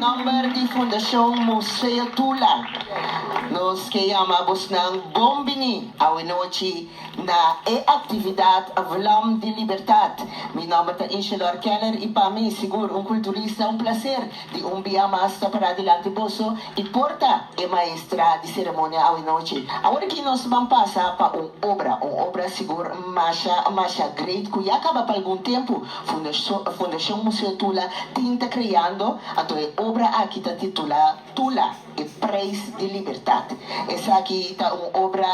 number di Fundasyong Museo Tula. Nos kayamabos ng Bombini, awinochi na e-aktibidad Vlam de Libertad. Mi nombre ta Insular Keller y para mí, seguro, un culturista, un placer de un día más para adelante boso y porta e maestra de ceremonia awinochi. Ahora que nos vamos a pasar para una obra seguro, masha great, que ya acaba para algún tiempo. Fundación Museo Tula tinta creando a tu obra aquí ta titula Tula e Praise de Libertad. Essa aqui está uma obra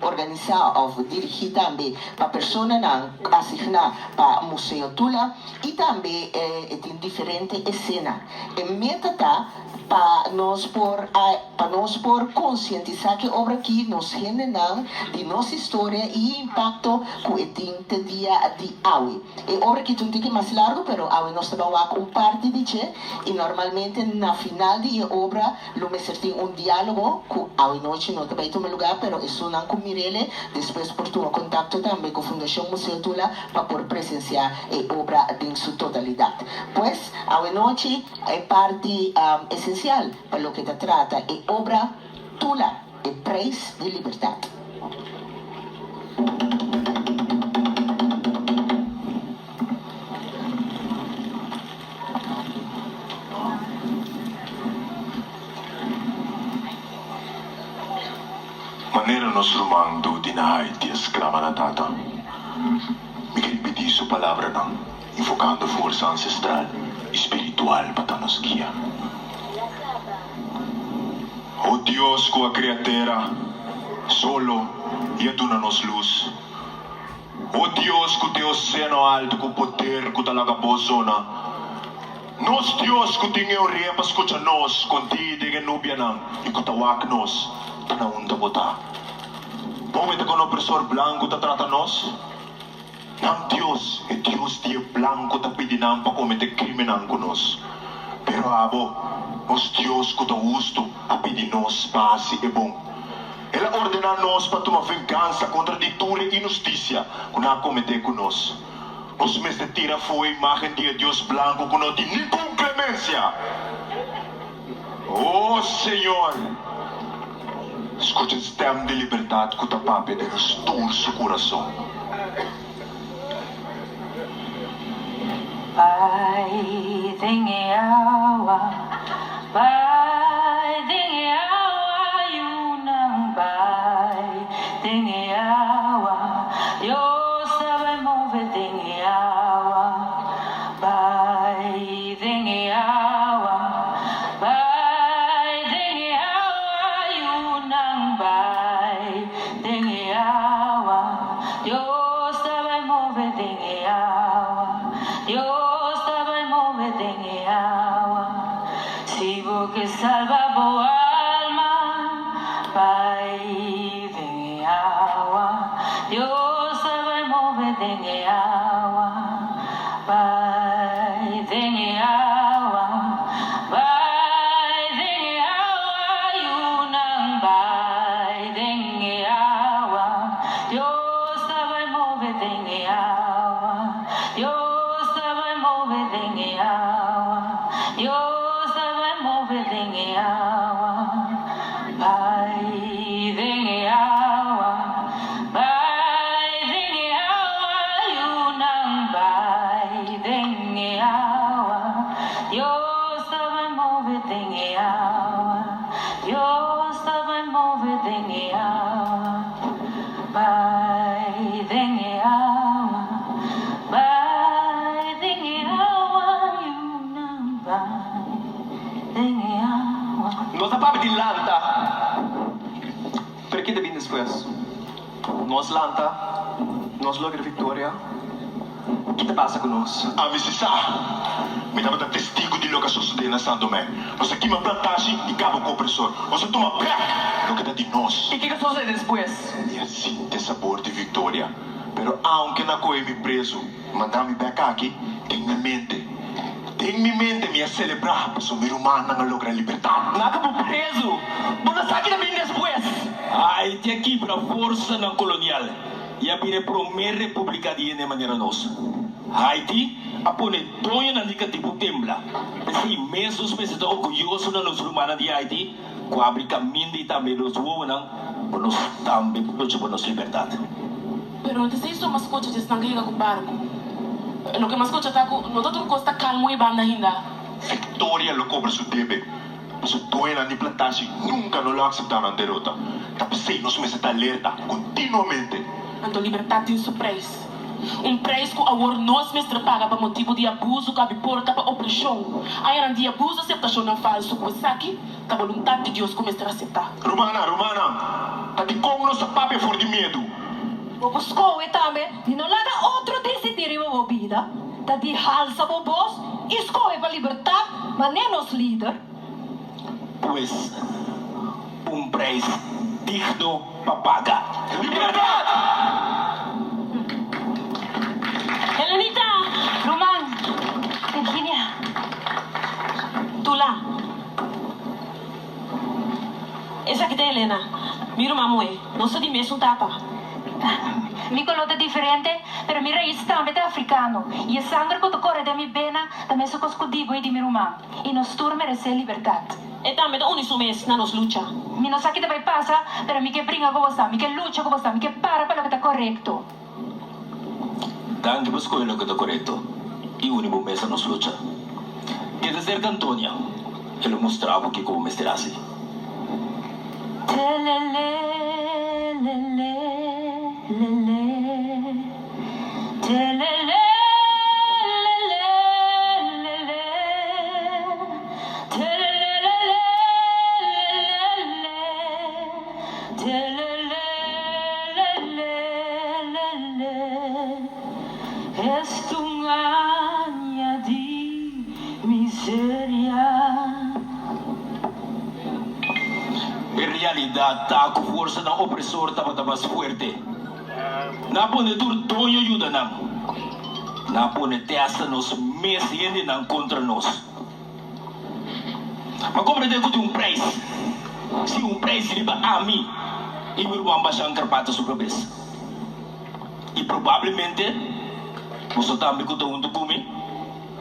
organizada ou dirigida também para pessoas assignada para o Museu Tula e também tem diferente cena. E meta tá para nós por conscientizar que a obra aqui nos genera de nossa história e impacto que tem dia de hoje. E a obra aqui tem que mais largo, pero hoje nós trabalhamos com parte de che e normalmente na final de obra lo me tem um diálogo que hoje noite não também toma lugar, pero isso não com Mirele, depois por tu contato também com a Fundação Museu Tula para por presenciar a obra em sua totalidade. Pues, hoje noite é parte essencial para lo que te trata es obra Tula, el Praise de Libertad. Manera nos rumando dinahay ti eskrama na tata. Mikilipidi su palabra nang invocando força ancestral, espiritual para nos guiar. Oh Dios, cu a criatura, solo e aduna-nos luz. Oh Dios, cu teu oceano alto, cu poder, cu talaga bozona. Nos Dios, cu tinha repas, cu nos, conti de genubia nang, e cu tawak nos, tanaunda bota. Pomete con opresor blanco ta trata nos. Nang Dios, e Dios dia blanco ta pidinam pa comete criminam con nos. Pero abo, os Dios que do justo a pedir nos paz e bom. Ela ordena nós para tomar vingança contra a ditadura e injustiça que não cometer com nós. Os meses de tira foi a imagem de Deus branco que não tem nenhuma clemência. Oh Senhor, escute o stem de liberdade que o papi de restaurar seu coração. Pai, tem água. Pai, tem água, yunang pai, tem água, Dios sabe mover, tem água, pai, tem água, pai, tem água, yunang pai, tem água, Dios sabe mover, tem água, Dios sabe mover, tem água. Sigo que salva bo alma, Pai de agua, Dios sabe mover de agua, Pai de agua, Pai de agua, yunang Pai de agua, Dios sabe mover de agua, Dios sabe mover de agua, Dios de agua, Pai de agua, Pai de agua, yunang Pai de agua, Dios sabe mover de agua, Dios sabe mover de agua, Pai de agua, Pai de agua, yunang Pai. Nós sabe de lanta. Perché de bem depois? Nós lanta, nós logra vitória. O que te passa com nós? A mim se me dava da testigo de lo que sucedeu na São Tomé. Nós aqui uma plantagem e cabo com o opressor. Nós toma pé no que dá de nós. E o que sucede depois? E assim tem sabor de vitória. Pero aunque na coe me preso, mandar-me back aqui, tem minha mente. Tem minha mente me a celebrar para sumir humana na logra liberdade. Nada por preso. Mas sabe de bem depois? Haiti aqui para força não colonial. E a pire para uma república de maneira nossa. Haiti Apone Tonyo na di ka tipo tembla. Kasi imensos meses na orgulhoso na los Romana de Haiti. Kuabri caminho também los womanang. Bonos também produce bonos liberdade. Pero não sei se uma escuta de sangue com barco. Lo que mais escuta tá com no todo costa calmo e banda ainda. Victoria lo cobra su debe. Su duena ni plantashi nunca no lo aceptaron en derrota. Tapos nos meses de alerta continuamente. Anto liberdade tem seu preço. Preço que o amor nós mestre paga para motivo de abuso, que porta para opressão. Aí era de abuso, aceitação não falso, com isso aqui, que a vontade de Deus começa a aceitar. Romana, tá de como nosso papo for de medo. O buscou e também, e não nada outro decidir em uma vida. Tá de halsa o boss, escolhe para libertar, mas nem nos líder. Pues, preço digno para pagar. Liberdade! Helenita! Roman, Virginia, Tula. Essa aqui tem Helena. Mira mamãe, não sou de mesmo tapa. mi color es diferente, pero mi raíz también es africano. Y el sangre que corre de mi vena también es coscudivo y de mi rumán. Y nos tour merece libertad. E também da uniso mes na nos lucha. Mi no sabe qué te pasa, pero mi que brinca con vos, mi que lucha con vos, mi que para lo que está correcto. Tanto busco lo que está correcto. Y único mesa nos lucha. Que de cerca Antonia, que lo mostraba que como me estirase. Telele, lele, lele. Telele, lele, lele. Telele, lele. Telele, lele, lele. Es tu añadir miseria. En realidad, taco fuerza na opresor estaba más fuerte. Na pone dur toño ayuda nam. Na pone te hasta nos mesiende nan contra nos. Ma comprende que tem preço. Se preço riba a mim, e me vão baixar um carpata sobre a vez. E provavelmente, você também que um documento,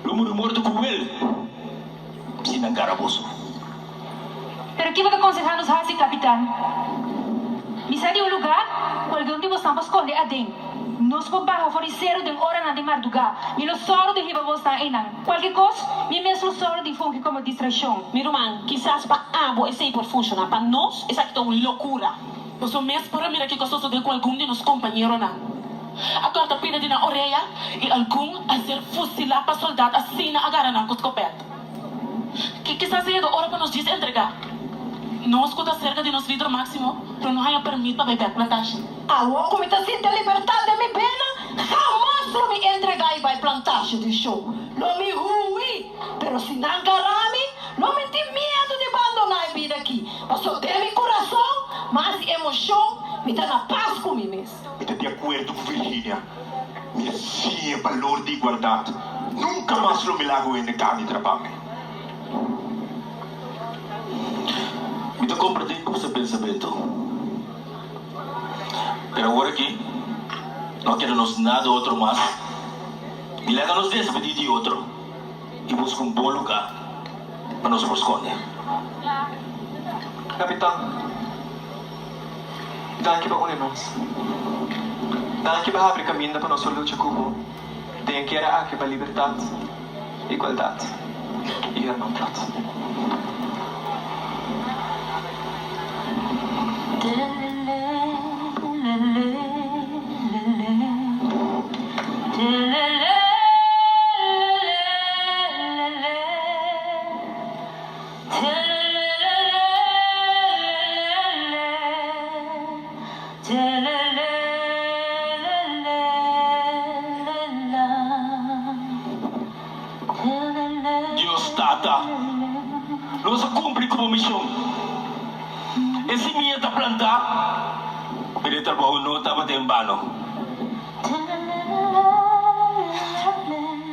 o mundo morto com ele. Se não garaboso. Pero ¿qué va a aconsejarnos así, capitán? Misa de un lugar, cualquier tipo estamos esconde adentro. Nos vamos a ofrecer de hora na de madrugada. Mi lo solo de riba vos na enan. Qualquer cosa, mi mesmo solo de funke como distração. Mi irmã, quizás para abo esse por funcionar, para nós, essa aqui é uma loucura. Nós mesmo para mirar que gostoso de com algum de nos companheiros na. Agora tá pida de na orelha e algum a ser fusilar para soldado assim na agarra na escopeta. Que quizás seja hora para nos desentregar. Nós escuta cerca de nos vidro máximo, pero não há permito para beber plantagem. Alô, como está sendo a liberdade de mi pena? Jamás lo me entregar e vai plantagem de show. Lo me ruim, pero se não garame, não me tem medo de abandonar a vida aqui. Mas eu tenho meu coração, mas emoção, me dá na paz com mim mesmo. Estou de acordo com Virginia. Merci é valor de igualdade. Nunca mais lo milagro em negar mi trabalho. Então compreendo com seu pensamento. Pero agora aqui, não queremos nada outro mais. E lega nos despedir de outro. E busca bom lugar para nos esconder. Capitão, dahil que ba unimos? Dahil que ba abre caminho para nossa luta cubo? Tem que era aqui para liberdade, igualdade e irmandade. Deus tata, nós cumpre como missão. Esse minha tá plantar, ele trabalhou não estava tembano.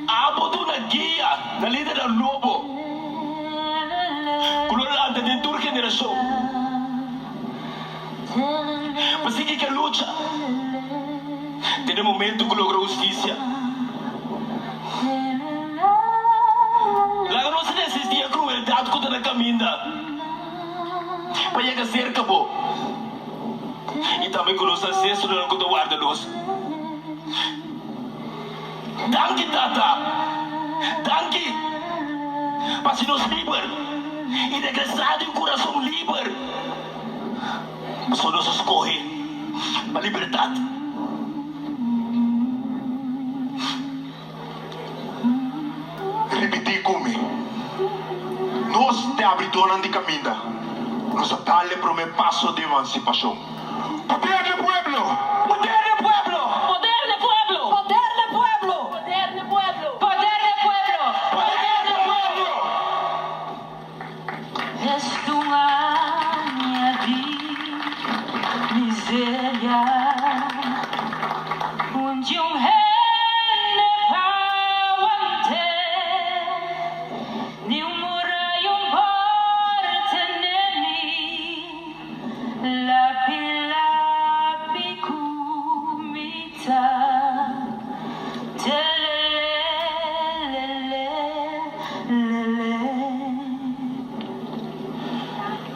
Abodo na guia, na líder do lobo. Colorada de tua geração. Mas que é luta. Tem momento que logrou justiça. na caminda. Paya ka cerca po. Itami ko sa seso na lang ko tawar na dos. Danke, tata! Danke! Pasinos liber! Inegresado yung kurasong liber! Solo sa skohe, malibertad! Ripeti come. Nos te abritonan di caminda. Nos atale pro me paso de emancipación. ¡Poder del pueblo! Poder del pueblo! Poder del pueblo! Poder del pueblo! Poder del pueblo! Poder del pueblo! ¡Poder del pueblo! Estungannya di miseria Unjung hene pawante Ni umura yung parteneni Lapi-lapi kumita Telelelelele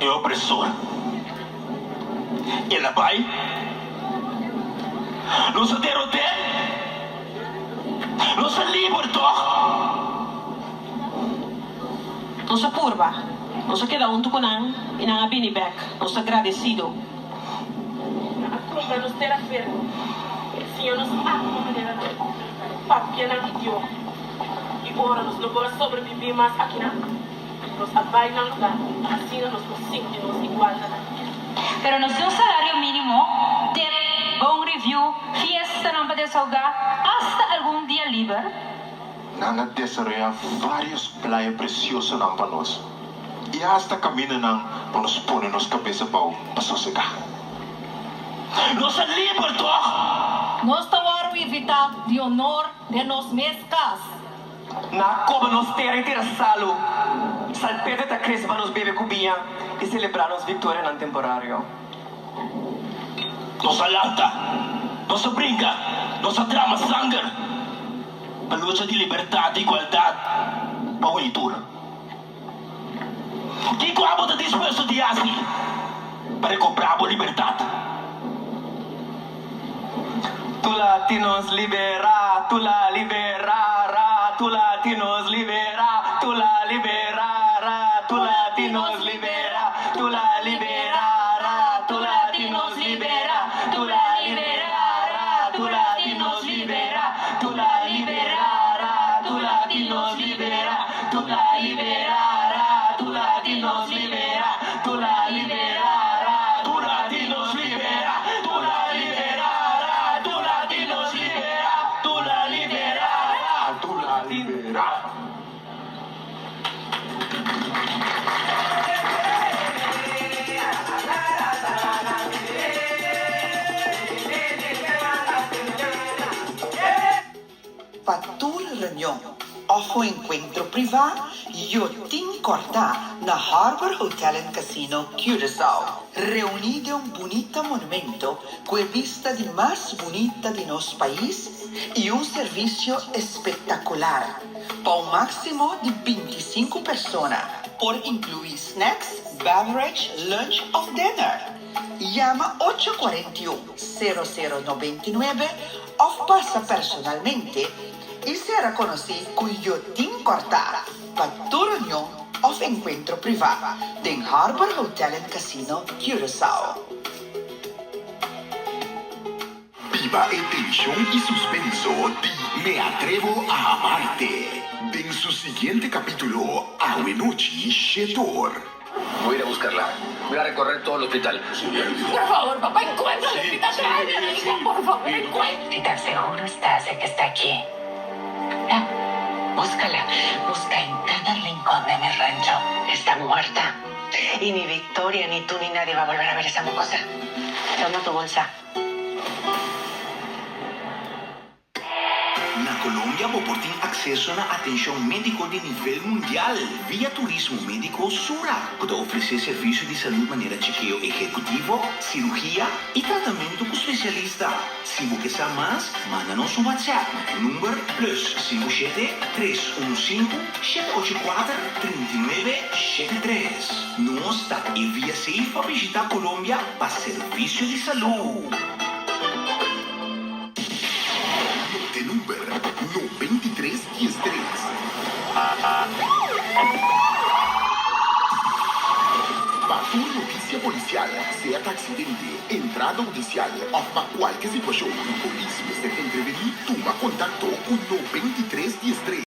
E opressor. E la vai? Non sa derote? Non sa liberto? Non sa purba. Non sa queda unto kunang inangabini back. Non sa agradecido. Atromba nos terá fermo. El Señor nos ama manera de papia ng idioma. Y ahora nos logra sobrevivir más aquí na. Nos abay ng lugar. Así no nos consignos igual na. Pero nos deu um salário mínimo, de bom review, fiesta ng padesalga, hasta algum dia livre. Nanga desarrolla varios playas preciosas ng panos. Y hasta camina ng panos pone nos cabeza pao pasosega. Non sa liberto? Nós tawaro evita de honor de nos mescas. Na Copa nos terem salo. Salpete ta crespa nos bebe cubinha e celebrar nos vitória no temporário. Non sa lanta? Non sa brinca? Non sa drama sangue? A luta de liberdade e igualdade para o unitura. Quem coabo está disposto de assim para comprar a liberdade? Tu latinos libera, tu la liberara, tu latinos libera, tu la liberara, tu latinos libera, tu la liberara, tu latinos libera, tu la liberara, tu latinos libera, tu la liberara, tu latinos libera, tu la liberara, tu latinos libera, tu la liberara, tu latinos libera, tu la liberara, tu latinos libera, tu la liberara, Tu la libera. Patul reunião of o encontro privado eu tenho cortar na Harbor Hotel and Casino Curaçao. Reunido um bonito monumento com a vista de mais bonita de nosso país e um serviço espetacular para um máximo de 25 pessoas, por incluir snacks, beverage, lunch ou dinner. Llama 841-0099 ou passa personalmente e será conhecido com Yotin Cortar para tu reunião ou encontro privado em Harbor Hotel and Casino Curaçao. Viva el tensión y suspenso de Me Atrevo a Amarte. En su siguiente capítulo, Awenochi Shetor. Voy a ir a buscarla. Voy a recorrer todo el hospital. Por favor, papá, encuéntrala. Tráeme a mi hija, por favor, encuéntrala. ¿Qué tan seguro estás de que está aquí? No, búscala. Busca en cada rincón de mi rancho. Está muerta. Y ni Victoria, ni tú, ni nadie va a volver a ver esa mocosa. Toma tu bolsa. La Colombia Colombia tem acesso a atenção médica de nível mundial via turismo médico Sura, que oferece serviço de saúde de maneira chequeo executivo, cirurgia e tratamento com especialista. Se você quer mais, manda-nos um WhatsApp, número +57 315 784 3973. Nós está via safe para visitar Colômbia para serviço de saúde. De número 9313. Para uma notícia policial, certo acidente, entrada judicial ou para qualquer situação, polícia se intervenir, toma contato com 9313.